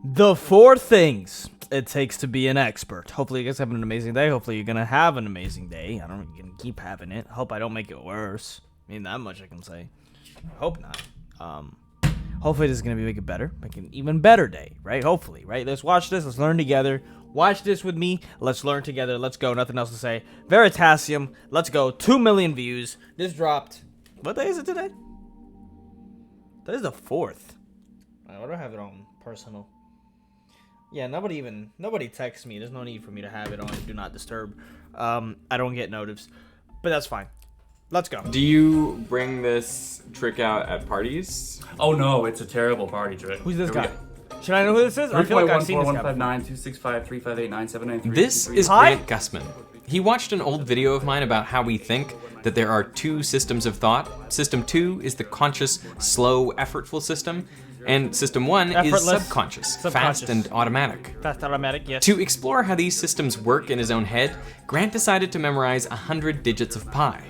The 4 things it takes to be an expert. Hopefully you guys have an amazing day. Hopefully you're going to have an amazing day. I don't know if you're going to keep having it. Hope I don't make it worse. I mean, that much I can say. Hope not. Hopefully this is going to make it better. Make an even better day, right? Hopefully, right? Let's watch this. Let's learn together. Watch this with me. Let's learn together. Let's go. Nothing else to say. Veritasium. Let's go. 2 million views. This dropped. What day is it today? That is the 4th. I don't have it on personal. Yeah, nobody texts me. There's no need for me to have it on Do Not Disturb. I don't get notifies, but that's fine. Let's go. Do you bring this trick out at parties? Oh no, it's a terrible party trick. Who's this guy? Should I know who this is? I feel like I've seen this guy. 3.141592653897993. This is Grant Gussman. He watched an old video of mine about how we think that there are 2 systems of thought. System 2 is the conscious, slow, effortful system. And System 1 is subconscious, fast and automatic. Fast automatic, yes. To explore how these systems work in his own head, Grant decided to memorize 100 digits of pi.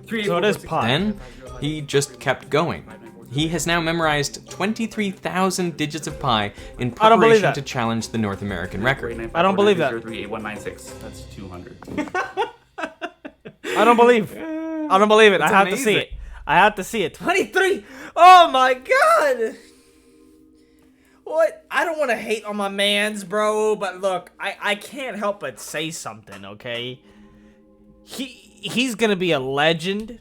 So it is pi. Then, he just kept going. He has now memorized 23,000 digits of pi in preparation to challenge the North American record. I don't believe that. 38196. That's 200. I don't believe it. I have to see it. I have to see it. 23. Oh my god. What? I don't want to hate on my mans, bro, but look, I can't help but say something, okay? He's gonna be a legend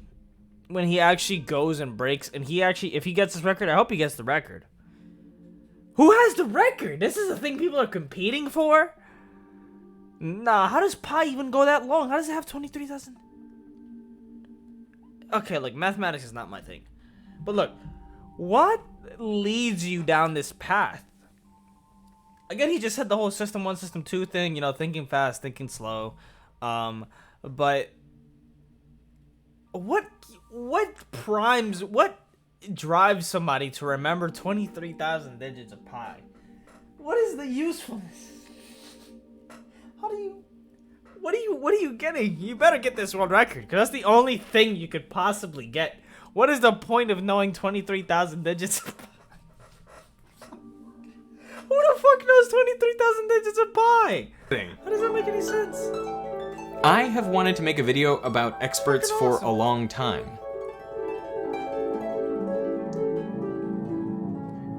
when he actually goes and breaks, and if he gets this record, I hope he gets the record. Who has the record? This is the thing people are competing for? Nah, how does pi even go that long? How does it have 23,000? Okay, look, mathematics is not my thing. But look, what leads you down this path? Again, he just said the whole system 1, system 2 thing, you know, thinking fast, thinking slow. But what drives somebody to remember 23,000 digits of pi? What is the usefulness? What are you getting? You better get this world record, because that's the only thing you could possibly get. What is the point of knowing 23,000 digits of pi? Who the fuck knows 23,000 digits of pi? How does that make any sense? I have wanted to make a video about experts for a long time.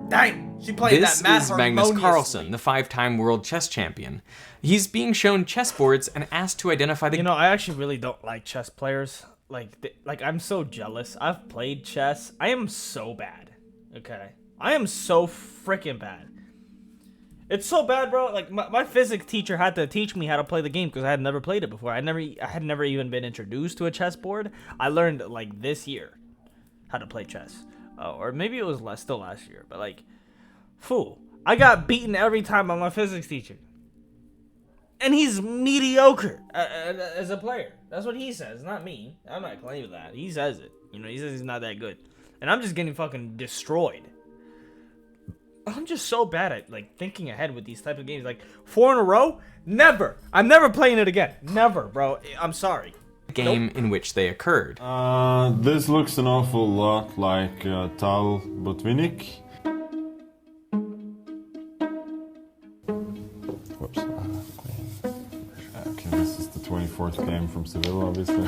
Dang, she played this that is Magnus Carlsen, the 5-time world chess champion. He's being shown chessboards and asked to identify the... You know, I actually really don't like chess players. Like I'm so jealous. I've played chess. I am so bad. Okay? I am so freaking bad. It's so bad, bro. Like, my physics teacher had to teach me how to play the game because I had never played it before. I had never even been introduced to a chessboard. I learned, like, this year how to play chess. Or maybe it was still last year. But, like, fool. I got beaten every time by my physics teacher. And he's mediocre as a player. That's what he says, not me. I'm not claiming that. He says it. You know, he says he's not that good. And I'm just getting fucking destroyed. I'm just so bad at, like, thinking ahead with these type of games. Like, 4 in a row? Never. I'm never playing it again. Never, bro. I'm sorry. Game in which they occurred. This looks an awful lot like Tal Botvinnik. Whoops. Okay, this is the 24th game from Seville, obviously.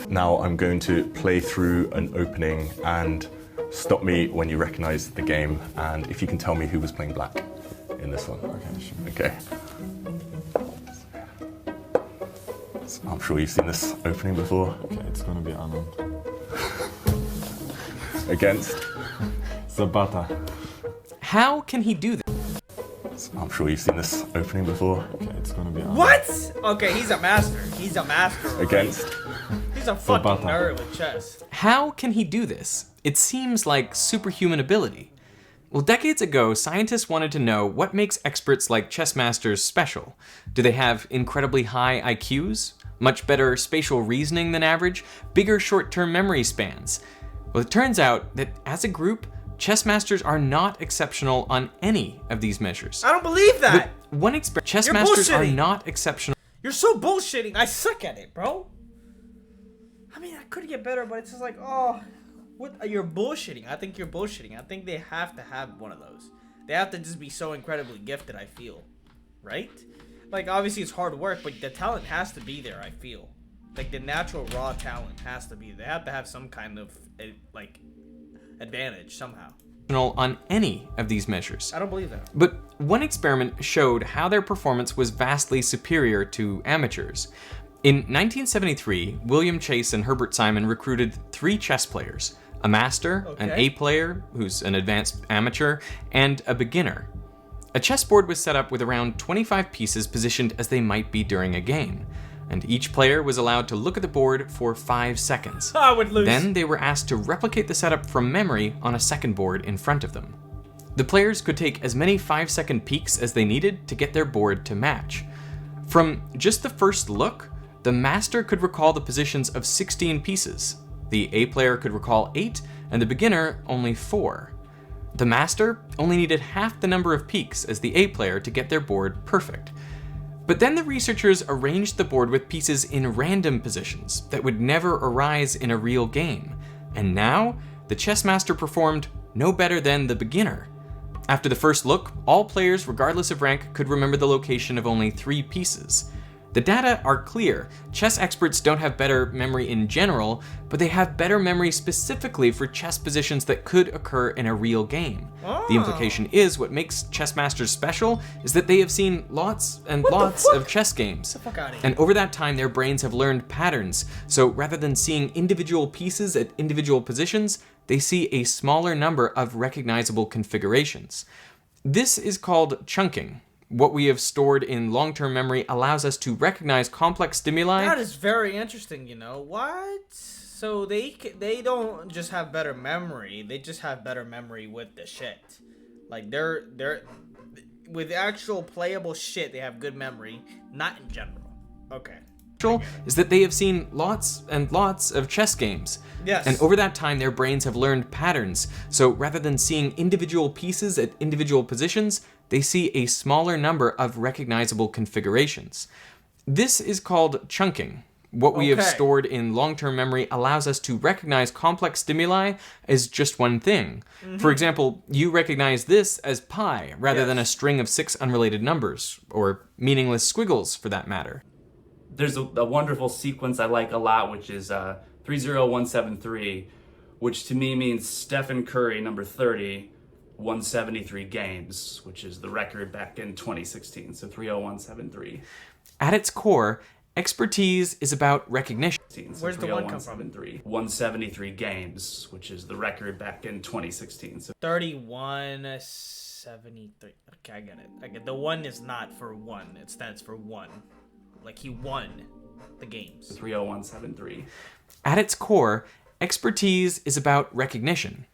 Now I'm going to play through an opening and stop me when you recognize the game, and if you can tell me who was playing black in this one. Okay, sure. Okay. So I'm sure you've seen this opening before. Okay, it's gonna be Anand. Against? Zapata. How can he do this? So I'm sure you've seen this opening before. Okay, it's gonna be Anand. What? Okay, he's a master. He's a master. Against? He's a fucking Zapata. nerd with chess. How can he do this? It seems like superhuman ability. Well, decades ago, scientists wanted to know what makes experts like chess masters special. Do they have incredibly high IQs? Much better spatial reasoning than average? Bigger short-term memory spans? Well, it turns out that as a group, chess masters are not exceptional on any of these measures. I don't believe that. With one experiment, chess You're masters are bullshitting. not exceptional. You're so bullshitting. I suck at it, bro. I mean, I could get better, but it's just like, oh, what? You're bullshitting. I think you're bullshitting. I think they have to have one of those. They have to just be so incredibly gifted, I feel. Right? Like, obviously it's hard work, but the talent has to be there, I feel. Like, the natural raw talent has to be. They have to have some kind of, like, advantage somehow. On any of these measures. I don't believe that. But one experiment showed how their performance was vastly superior to amateurs. In 1973, William Chase and Herbert Simon recruited 3 chess players, a master, an A player, who's an advanced amateur, and a beginner. A chessboard was set up with around 25 pieces positioned as they might be during a game, and each player was allowed to look at the board for 5 seconds. I would lose. Then they were asked to replicate the setup from memory on a second board in front of them. The players could take as many 5-second peeks as they needed to get their board to match. From just the first look, the master could recall the positions of 16 pieces. The A player could recall 8, and the beginner only 4. The master only needed half the number of peeks as the A player to get their board perfect. But then the researchers arranged the board with pieces in random positions that would never arise in a real game. And now, the chess master performed no better than the beginner. After the first look, all players, regardless of rank, could remember the location of only 3 pieces. The data are clear. Chess experts don't have better memory in general, but they have better memory specifically for chess positions that could occur in a real game. The implication is what makes chess masters special is that they have seen lots and lots of chess games. Get the fuck outta here. And over that time, their brains have learned patterns. So rather than seeing individual pieces at individual positions, they see a smaller number of recognizable configurations. This is called chunking. What we have stored in long-term memory allows us to recognize complex stimuli. That is very interesting, you know. What? So they don't just have better memory, they just have better memory with the shit. Like they're with actual playable shit, they have good memory, not in general. Okay. Is that they have seen lots and lots of chess games. Yes. And over that time, their brains have learned patterns. So rather than seeing individual pieces at individual positions, they see a smaller number of recognizable configurations. This is called chunking. What we have stored in long-term memory allows us to recognize complex stimuli as just one thing. For example, you recognize this as pi rather than a string of 6 unrelated numbers, or meaningless squiggles for that matter. There's a wonderful sequence I like a lot, which is 30173, which to me means Stephen Curry, number 30, 173 games, which is the record back in 2016. So 30173. At its core, expertise is about recognition. Where's the one come from? 173 games, which is the record back in 2016. So 3173. Okay, I get it. The 1 is not for 1. It stands for 1. Like he won the games. 30173. At its core, expertise is about recognition.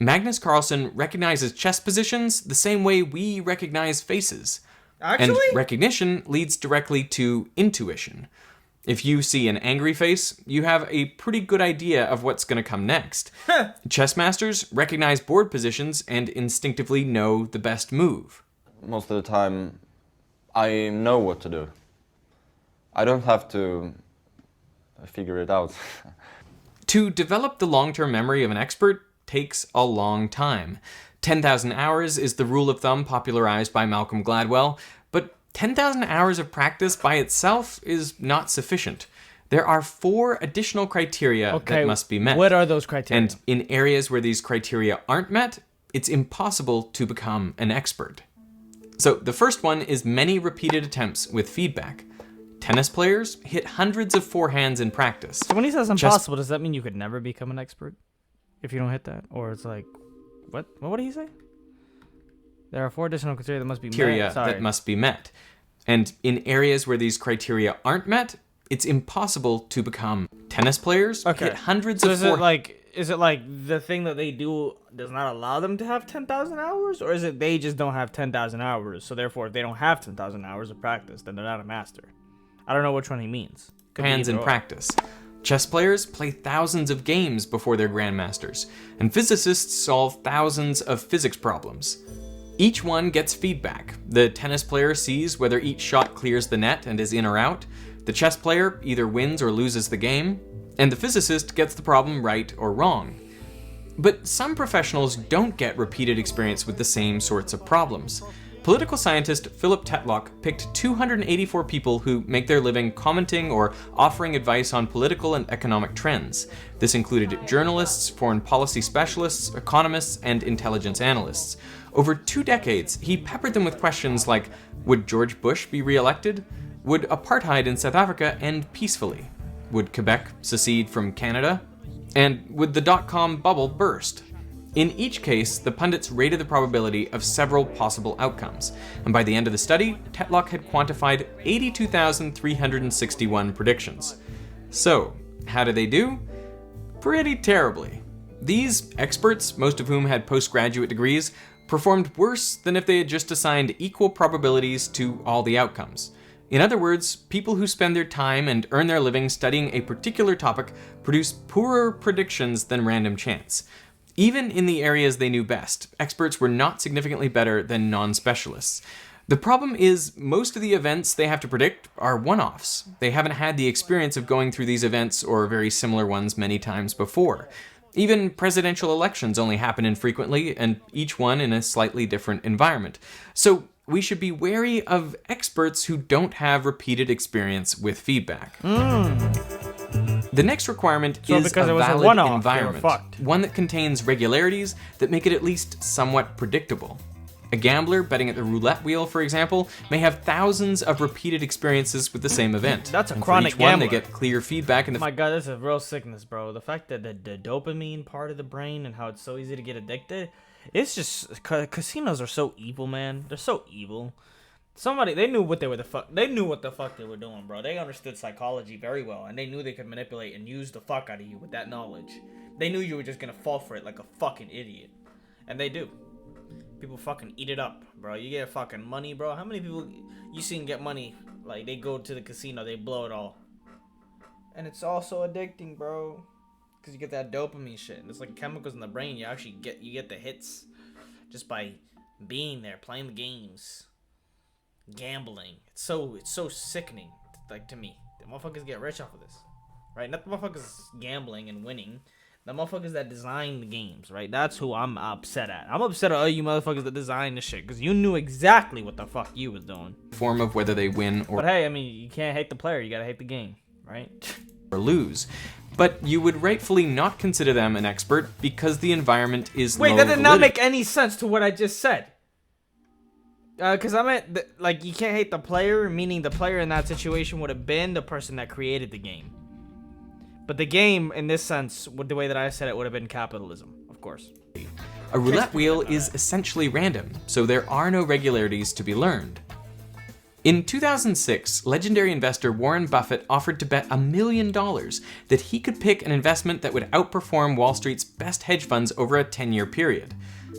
Magnus Carlsen recognizes chess positions the same way we recognize faces. Actually? And recognition leads directly to intuition. If you see an angry face, you have a pretty good idea of what's going to come next. Chess masters recognize board positions and instinctively know the best move. Most of the time, I know what to do. I don't have to figure it out. To develop the long-term memory of an expert takes a long time. 10,000 hours is the rule of thumb popularized by Malcolm Gladwell, but 10,000 hours of practice by itself is not sufficient. There are 4 additional criteria that must be met. What are those criteria? And in areas where these criteria aren't met, it's impossible to become an expert. So the first one is many repeated attempts with feedback. Tennis players hit hundreds of forehands in practice. So when he says impossible, does that mean you could never become an expert if you don't hit that? Or it's like, what did he say? There are 4 additional criteria that must be met. That must be met. And in areas where these criteria aren't met, it's impossible to become. Tennis players hit hundreds of forehands. Is it like the thing that they do does not allow them to have 10,000 hours? Or is it they just don't have 10,000 hours, so therefore if they don't have 10,000 hours of practice, then they're not a master? I don't know which one he means. Hands in practice. Chess players play thousands of games before they're grandmasters, and physicists solve thousands of physics problems. Each one gets feedback. The tennis player sees whether each shot clears the net and is in or out. The chess player either wins or loses the game, and the physicist gets the problem right or wrong. But some professionals don't get repeated experience with the same sorts of problems. Political scientist Philip Tetlock picked 284 people who make their living commenting or offering advice on political and economic trends. This included journalists, foreign policy specialists, economists, and intelligence analysts. Over 2 decades, he peppered them with questions like, would George Bush be re-elected? Would apartheid in South Africa end peacefully? Would Quebec secede from Canada? And would the dot-com bubble burst? In each case, the pundits rated the probability of several possible outcomes, and by the end of the study, Tetlock had quantified 82,361 predictions. So, how did they do? Pretty terribly. These experts, most of whom had postgraduate degrees, performed worse than if they had just assigned equal probabilities to all the outcomes. In other words, people who spend their time and earn their living studying a particular topic produce poorer predictions than random chance. Even in the areas they knew best, experts were not significantly better than non-specialists. The problem is, most of the events they have to predict are one-offs. They haven't had the experience of going through these events or very similar ones many times before. Even presidential elections only happen infrequently, and each one in a slightly different environment. So we should be wary of experts who don't have repeated experience with feedback. The next requirement is a valid environment, one that contains regularities that make it at least somewhat predictable. A gambler betting at the roulette wheel, for example, may have thousands of repeated experiences with the same event. That's a and chronic for each one, gambler. they get clear feedback. And Oh my god, this is a real sickness, bro. The fact that the dopamine part of the brain and how it's so easy to get addicted, it's just casinos are so evil, man. They're so evil. They knew what the fuck they were doing, bro. They understood psychology very well, and they knew they could manipulate and use the fuck out of you with that knowledge. They knew you were just gonna fall for it like a fucking idiot, and they do. People fucking eat it up, bro. You get fucking money, bro. How many people you seen get money? Like, they go to the casino, they blow it all. And it's also addicting, bro. Because you get that dopamine shit. And it's like chemicals in the brain. You actually get the hits just by being there, playing the games, gambling. It's so sickening, like, to me. The motherfuckers get rich off of this, right? Not the motherfuckers gambling and winning. The motherfuckers that design the games, right? That's who I'm upset at. I'm upset at all you motherfuckers that design this shit, because you knew exactly what the fuck you was doing. form of whether they win or But hey, I mean, you can't hate the player. You gotta hate the game, right? or lose. But you would rightfully not consider them an expert because the environment is Wait, low that did not validity. make any sense to what I just said. Because I meant, like, you can't hate the player, meaning the player in that situation would have been the person that created the game. But the game, in this sense, the way that I said it, would have been capitalism, of course. A roulette wheel is essentially random, so there are no regularities to be learned. In 2006, legendary investor Warren Buffett offered to bet $1 million that he could pick an investment that would outperform Wall Street's best hedge funds over a 10-year period.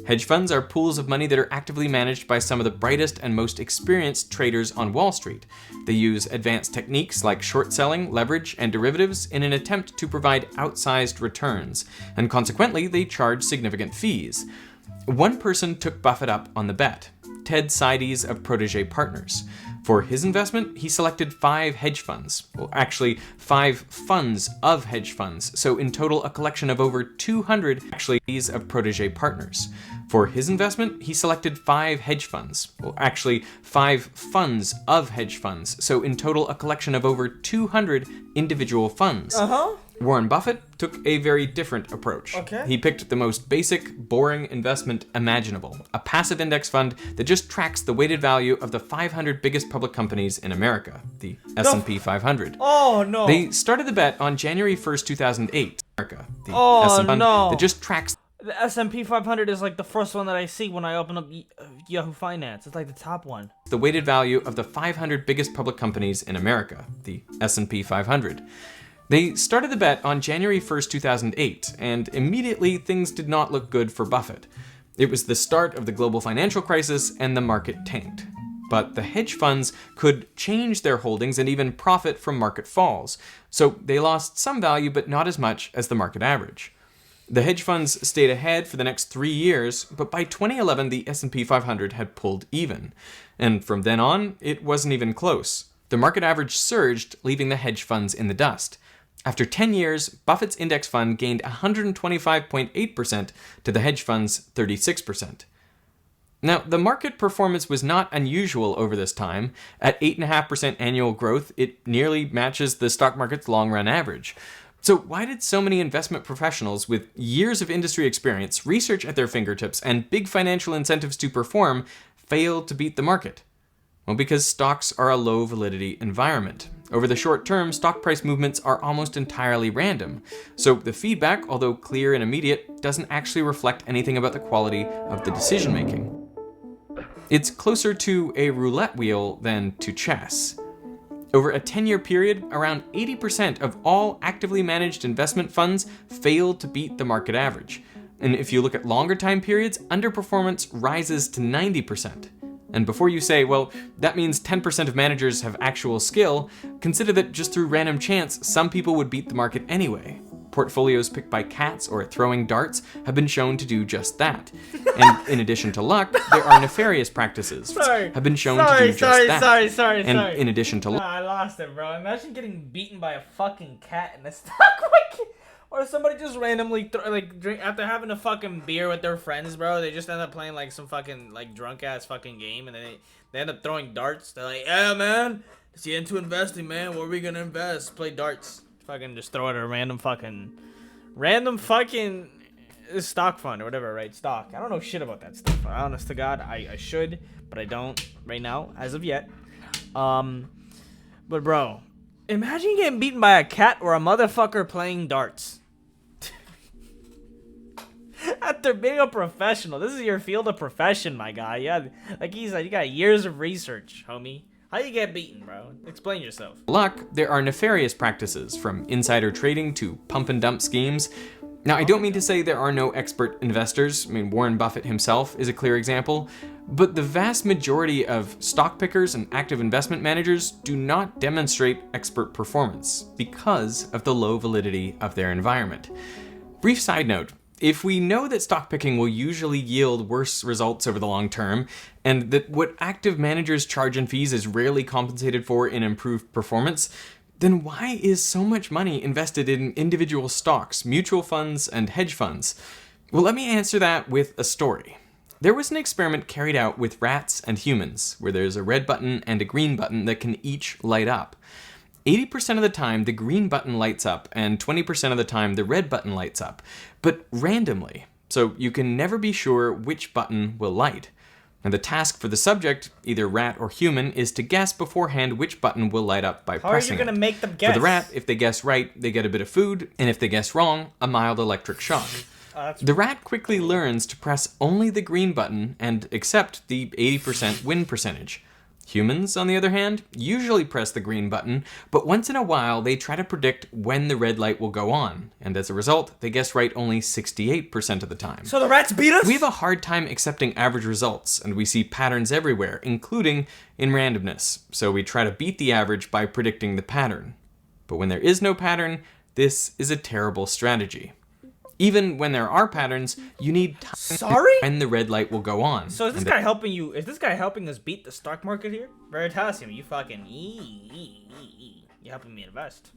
Hedge funds are pools of money that are actively managed by some of the brightest and most experienced traders on Wall Street. They use advanced techniques like short selling, leverage, and derivatives in an attempt to provide outsized returns, and consequently, they charge significant fees. One person took Buffett up on the bet, Ted Seides of Protégé Partners. For his investment, he selected 5 hedge funds. Well, actually, 5 funds of hedge funds. So in total, a collection of over 200 these of Protégé Partners. For his investment, he selected 5 hedge funds. Well, actually, 5 funds of hedge funds. So in total, a collection of over 200 individual funds. Warren Buffett took a very different approach. Okay. He picked the most basic, boring investment imaginable, a passive index fund that just tracks the weighted value of the 500 biggest public companies in America, the S&P 500. Oh, no. They started the bet on January 1st, 2008. America, the Oh, S&P no. that just tracks The S&P 500 is like the first one that I see when I open up Yahoo Finance. It's like the top one. the weighted value of the 500 biggest public companies in America, the S&P 500. They started the bet on January 1st, 2008, and immediately things did not look good for Buffett. It was the start of the global financial crisis, and the market tanked. But the hedge funds could change their holdings and even profit from market falls, so they lost some value but not as much as the market average. The hedge funds stayed ahead for the next 3 years, but by 2011 the S&P 500 had pulled even. And from then on, it wasn't even close. The market average surged, leaving the hedge funds in the dust. After 10 years, Buffett's index fund gained 125.8% to the hedge fund's 36%. Now, the market performance was not unusual over this time. At 8.5% annual growth, it nearly matches the stock market's long-run average. So why did so many investment professionals with years of industry experience, research at their fingertips, and big financial incentives to perform fail to beat the market? Well, because stocks are a low validity environment. Over the short term, stock price movements are almost entirely random. So the feedback, although clear and immediate, doesn't actually reflect anything about the quality of the decision making. It's closer to a roulette wheel than to chess. Over a 10-year period, around 80% of all actively managed investment funds failed to beat the market average. And if you look at longer time periods, underperformance rises to 90%. And before you say, well, that means 10% of managers have actual skill, consider that just through random chance, some people would beat the market anyway. Portfolios picked by cats or at throwing darts have been shown to do just that. And in addition to luck, there are nefarious practices have been shown to do just that. Sorry. In addition to luck, I lost it, bro. Imagine getting beaten by a fucking cat in a stock market. Or somebody just randomly, drink after having a fucking beer with their friends, bro. They just end up playing like some fucking drunk ass fucking game, and then they end up throwing darts. They're like, yeah, man, let's get into investing, man. What are we gonna invest? Play darts. Fucking just throw it at a random fucking stock fund or whatever, right? Stock. I don't know shit about that stuff. Honest to God, I should, but I don't right now, as of yet. But bro, imagine getting beaten by a cat or a motherfucker playing darts. After being a professional, this is your field of profession, my guy. Yeah, like he said, you got years of research, homie. How you get beaten, bro? Explain yourself. luck, there are nefarious practices, from insider trading to pump and dump schemes. Now, I don't mean to say there are no expert investors. I mean, Warren Buffett himself is a clear example. But the vast majority of stock pickers and active investment managers do not demonstrate expert performance because of the low validity of their environment. Brief side note. If we know that stock picking will usually yield worse results over the long term, and that what active managers charge in fees is rarely compensated for in improved performance, then why is so much money invested in individual stocks, mutual funds, and hedge funds? Well, let me answer that with a story. There was an experiment carried out with rats and humans, where there's a red button and a green button that can each light up. 80% of the time, the green button lights up, and 20% of the time, the red button lights up, but randomly, so you can never be sure which button will light. And the task for the subject, either rat or human, is to guess beforehand which button will light up by pressing it. How are you gonna make them guess? For the rat, if they guess right, they get a bit of food, and if they guess wrong, a mild electric shock. The rat quickly learns to press only the green button and accept the 80% win percentage. Humans, on the other hand, usually press the green button, but once in a while they try to predict when the red light will go on, and as a result, they guess right only 68% of the time. So the rats beat us? We have a hard time accepting average results, and we see patterns everywhere, including in randomness, so we try to beat the average by predicting the pattern. But when there is no pattern, this is a terrible strategy. Even when there are patterns, you need time when the red light will go on. So is this guy helping you? Is this guy helping us beat the stock market here? Veritasium, you fucking you helping me invest.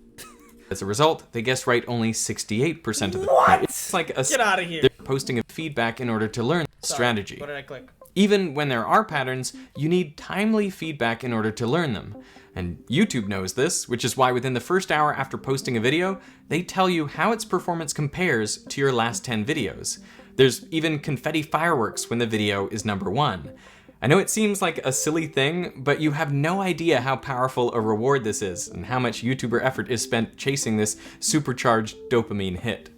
As a result, they guess right only 68% of the time. It's like a get out of here. They're posting a feedback in order to learn strategy. What did I click? Even when there are patterns, you need timely feedback in order to learn them. And YouTube knows this, which is why within the first hour after posting a video, they tell you how its performance compares to your last 10 videos. There's even confetti fireworks when the video is number 1. I know it seems like a silly thing, but you have no idea how powerful a reward this is and how much YouTuber effort is spent chasing this supercharged dopamine hit.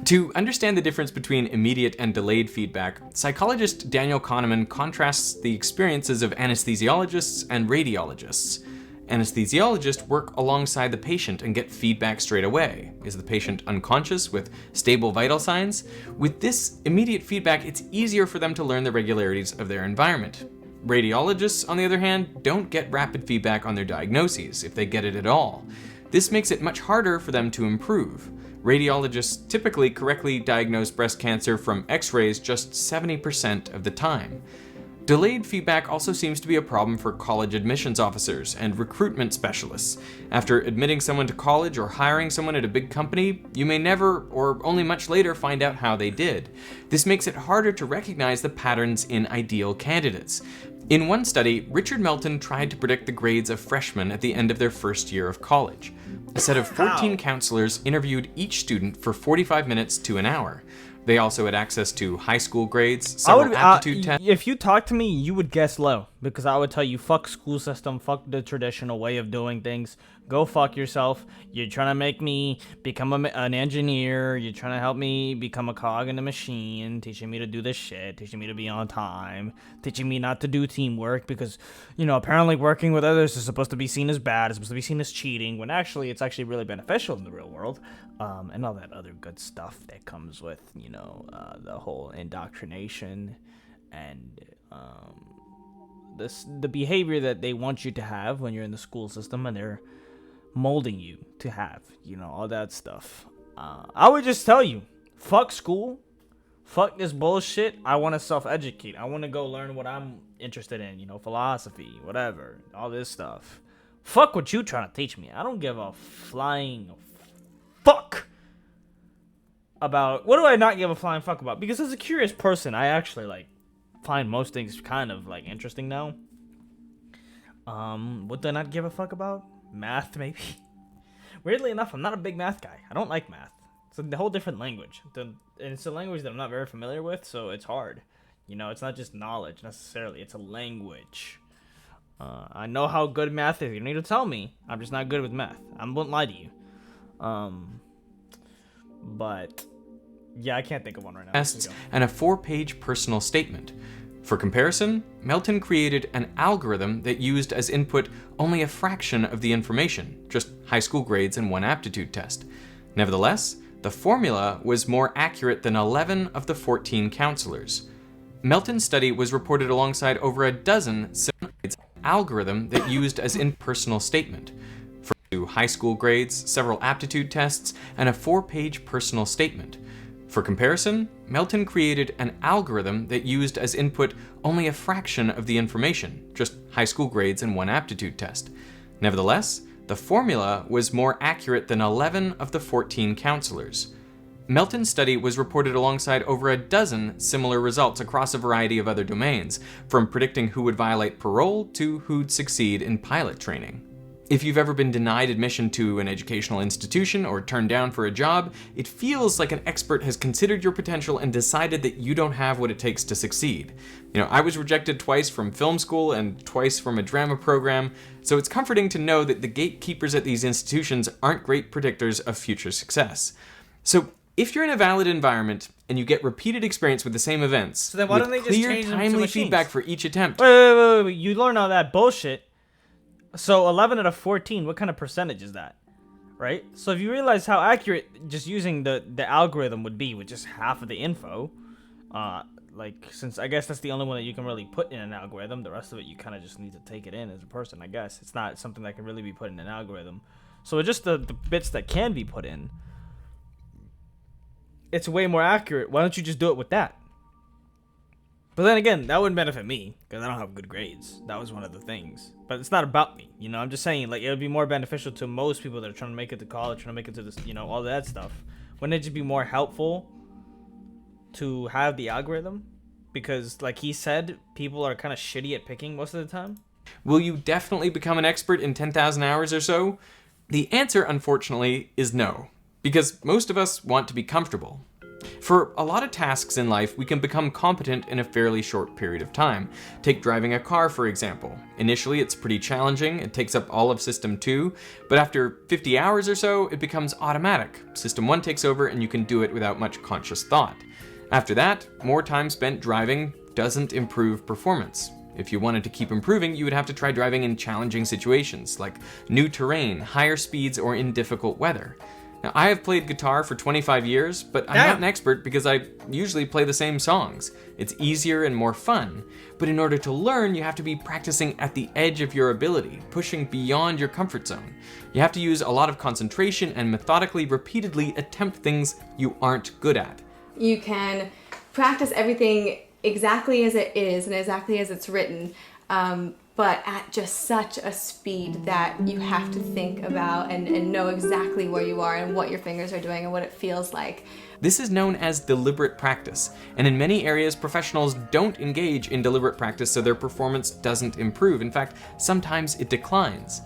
To understand the difference between immediate and delayed feedback, psychologist Daniel Kahneman contrasts the experiences of anesthesiologists and radiologists. Anesthesiologists work alongside the patient and get feedback straight away. Is the patient unconscious with stable vital signs? With this immediate feedback, it's easier for them to learn the regularities of their environment. Radiologists, on the other hand, don't get rapid feedback on their diagnoses, if they get it at all. This makes it much harder for them to improve. Radiologists typically correctly diagnose breast cancer from x-rays just 70% of the time. Delayed feedback also seems to be a problem for college admissions officers and recruitment specialists. After admitting someone to college or hiring someone at a big company, you may never, or only much later, find out how they did. This makes it harder to recognize the patterns in ideal candidates. In one study, Richard Melton tried to predict the grades of freshmen at the end of their first year of college. A set of 14 counselors interviewed each student for 45 minutes to an hour. They also had access to high school grades, several aptitude tests. If you talk to me, you would guess low, because I would tell you, fuck school system, fuck the traditional way of doing things. Go fuck yourself. You're trying to make me become an engineer. You're trying to help me become a cog in the machine, teaching me to do this shit, teaching me to be on time, teaching me not to do teamwork because, apparently working with others is supposed to be seen as bad. It's supposed to be seen as cheating, when actually it's actually really beneficial in the real world. And all that other good stuff that comes with, the whole indoctrination and the behavior that they want you to have when you're in the school system and they're molding you to have, all that stuff. I would just tell you, fuck school, fuck this bullshit. I want to self-educate. I want to go learn what I'm interested in, philosophy, whatever, all this stuff. Fuck what you trying to teach me. I don't give a flying fuck about, what do I not give a flying fuck about? Because as a curious person, I actually find most things kind of interesting now. What do I not give a fuck about? Math, maybe. Weirdly enough, I'm not a big math guy. I don't like math. It's a whole different language. And it's a language that I'm not very familiar with, so it's hard. It's not just knowledge necessarily. It's a language. I know how good math is. You don't need to tell me. I'm just not good with math. I won't lie to you. But yeah, I can't think of one right now. Tests and a 4-page personal statement. For comparison, Melton created an algorithm that used as input only a fraction of the information, just high school grades and one aptitude test. Nevertheless, the formula was more accurate than 11 of the 14 counselors. Melton's study was reported alongside over a dozen similar algorithm that used as in personal statement. For high school grades, several aptitude tests, and a 4-page personal statement. For comparison, Melton created an algorithm that used as input only a fraction of the information, just high school grades and one aptitude test. Nevertheless, the formula was more accurate than 11 of the 14 counselors. Melton's study was reported alongside over a dozen similar results across a variety of other domains, from predicting who would violate parole to who'd succeed in pilot training. If you've ever been denied admission to an educational institution or turned down for a job, it feels like an expert has considered your potential and decided that you don't have what it takes to succeed. I was rejected twice from film school and twice from a drama program, so it's comforting to know that the gatekeepers at these institutions aren't great predictors of future success. So if you're in a valid environment and you get repeated experience with the same events, so then why don't they just clear, change them to timely machines? feedback for each attempt. Wait. You learn all that bullshit. So 11 out of 14, what kind of percentage is that? Right? So if you realize how accurate just using the algorithm would be with just half of the info, since I guess that's the only one that you can really put in an algorithm, the rest of it you kind of just need to take it in as a person, I guess. It's not something that can really be put in an algorithm. So just the bits that can be put in, it's way more accurate. Why don't you just do it with that? But then again, that wouldn't benefit me, because I don't have good grades. That was one of the things. But it's not about me, I'm just saying, it would be more beneficial to most people that are trying to make it to college, trying to make it to this, all that stuff. Wouldn't it just be more helpful to have the algorithm? Because, like he said, people are kind of shitty at picking most of the time. Will you definitely become an expert in 10,000 hours or so? The answer, unfortunately, is no, because most of us want to be comfortable. For a lot of tasks in life, we can become competent in a fairly short period of time. Take driving a car, for example. Initially, it's pretty challenging. It takes up all of System 2, but after 50 hours or so, it becomes automatic. System 1 takes over and you can do it without much conscious thought. After that, more time spent driving doesn't improve performance. If you wanted to keep improving, you would have to try driving in challenging situations, like new terrain, higher speeds, or in difficult weather. Now, I have played guitar for 25 years, but I'm not an expert because I usually play the same songs. It's easier and more fun. But in order to learn, you have to be practicing at the edge of your ability, pushing beyond your comfort zone. You have to use a lot of concentration and methodically, repeatedly attempt things you aren't good at. You can practice everything exactly as it is and exactly as it's written, but at just such a speed that you have to think about and know exactly where you are and what your fingers are doing and what it feels like. This is known as deliberate practice, and in many areas, professionals don't engage in deliberate practice so their performance doesn't improve. In fact, sometimes it declines.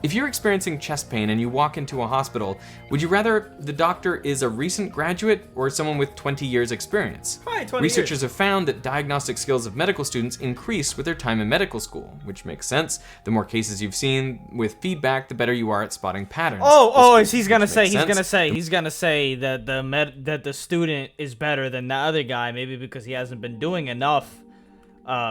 If you're experiencing chest pain and you walk into a hospital, would you rather the doctor is a recent graduate or someone with 20 years experience? Right, 20 Researchers years. have found that diagnostic skills of medical students increase with their time in medical school, which makes sense. The more cases you've seen with feedback, the better you are at spotting patterns. He's gonna say that that the student is better than the other guy, maybe because he hasn't been doing enough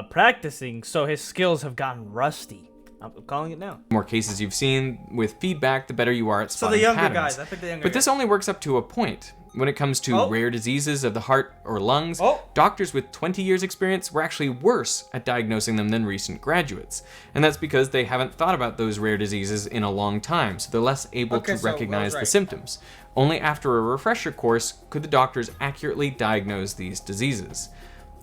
practicing, so his skills have gotten rusty. I'm calling it now. The more cases you've seen with feedback, the better you are at So spotting the younger patterns. guys, I picked the younger But this guys. only works up to a point. When it comes to rare diseases of the heart or lungs, doctors with 20 years experience were actually worse at diagnosing them than recent graduates. And that's because they haven't thought about those rare diseases in a long time, so they're less able to recognize the symptoms. Only after a refresher course could the doctors accurately diagnose these diseases.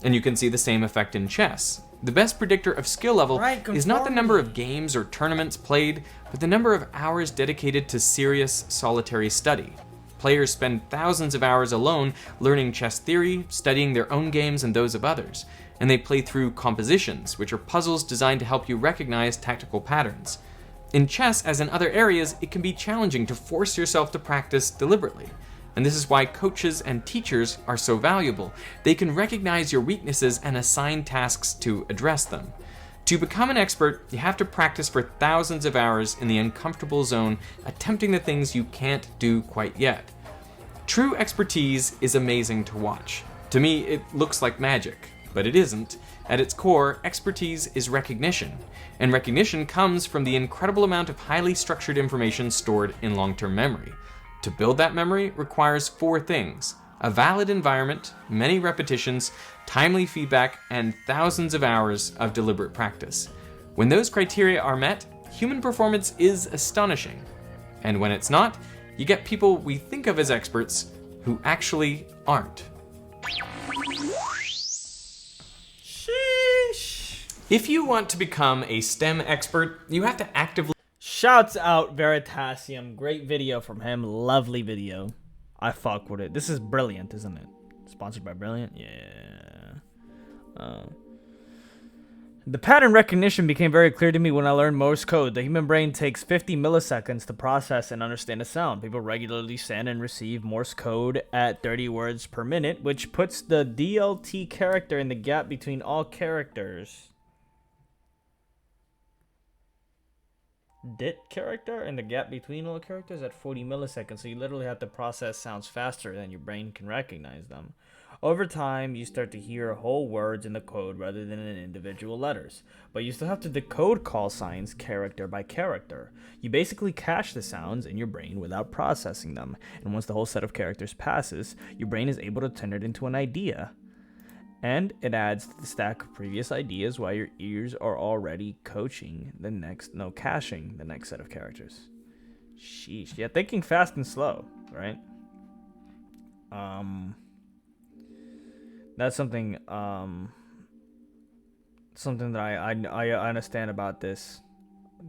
And you can see the same effect in chess. The best predictor of skill level is not the number of games or tournaments played, but the number of hours dedicated to serious solitary study. Players spend thousands of hours alone learning chess theory, studying their own games and those of others, and they play through compositions, which are puzzles designed to help you recognize tactical patterns. In chess, as in other areas, it can be challenging to force yourself to practice deliberately. And this is why coaches and teachers are so valuable. They can recognize your weaknesses and assign tasks to address them. To become an expert, you have to practice for thousands of hours in the uncomfortable zone, attempting the things you can't do quite yet. True expertise is amazing to watch. To me, it looks like magic, but it isn't. At its core, expertise is recognition, and recognition comes from the incredible amount of highly structured information stored in long-term memory. To build that memory requires 4 things: a valid environment, many repetitions, timely feedback, and thousands of hours of deliberate practice. When those criteria are met, human performance is astonishing. And when it's not, you get people we think of as experts who actually aren't. Sheesh. If you want to become a STEM expert, you have to actively Shouts out Veritasium. Great video from him. Lovely video. I fuck with it. This is Brilliant, isn't it? Sponsored by Brilliant? Yeah. The pattern recognition became very clear to me when I learned Morse code. The human brain takes 50 milliseconds to process and understand a sound. People regularly send and receive Morse code at 30 words per minute, which puts the DLT character in the gap between all characters. DIT character in the gap between all characters at 40 milliseconds, so you literally have to process sounds faster than your brain can recognize them. Over time, you start to hear whole words in the code rather than in individual letters, but you still have to decode call signs character by character. You basically cache the sounds in your brain without processing them, and once the whole set of characters passes, your brain is able to turn it into an idea. And it adds to the stack of previous ideas while your ears are already caching the next set of characters. Sheesh. Yeah, thinking fast and slow, right? That's something that I understand about this.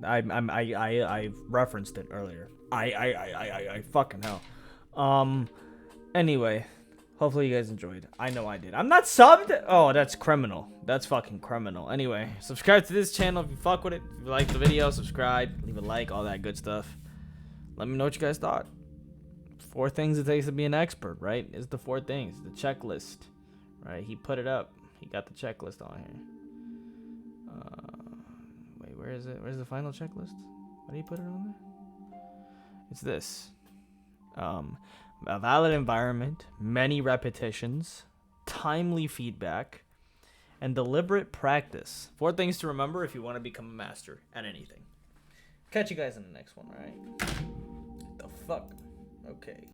I referenced it earlier. I fucking hell. Anyway. Hopefully you guys enjoyed. I know I did. I'm not subbed? Oh, that's criminal. That's fucking criminal. Anyway, subscribe to this channel if you fuck with it. If you like the video, subscribe, leave a like, all that good stuff. Let me know what you guys thought. 4 things it takes to be an expert, right? Is the 4 things. The checklist, right? He put it up. He got the checklist on here. Wait, where is it? Where's the final checklist? Why did he put it on there? It's this. A valid environment, many repetitions, timely feedback, and deliberate practice. 4 things to remember if you want to become a master at anything. Catch you guys in the next one, alright? The fuck? Okay.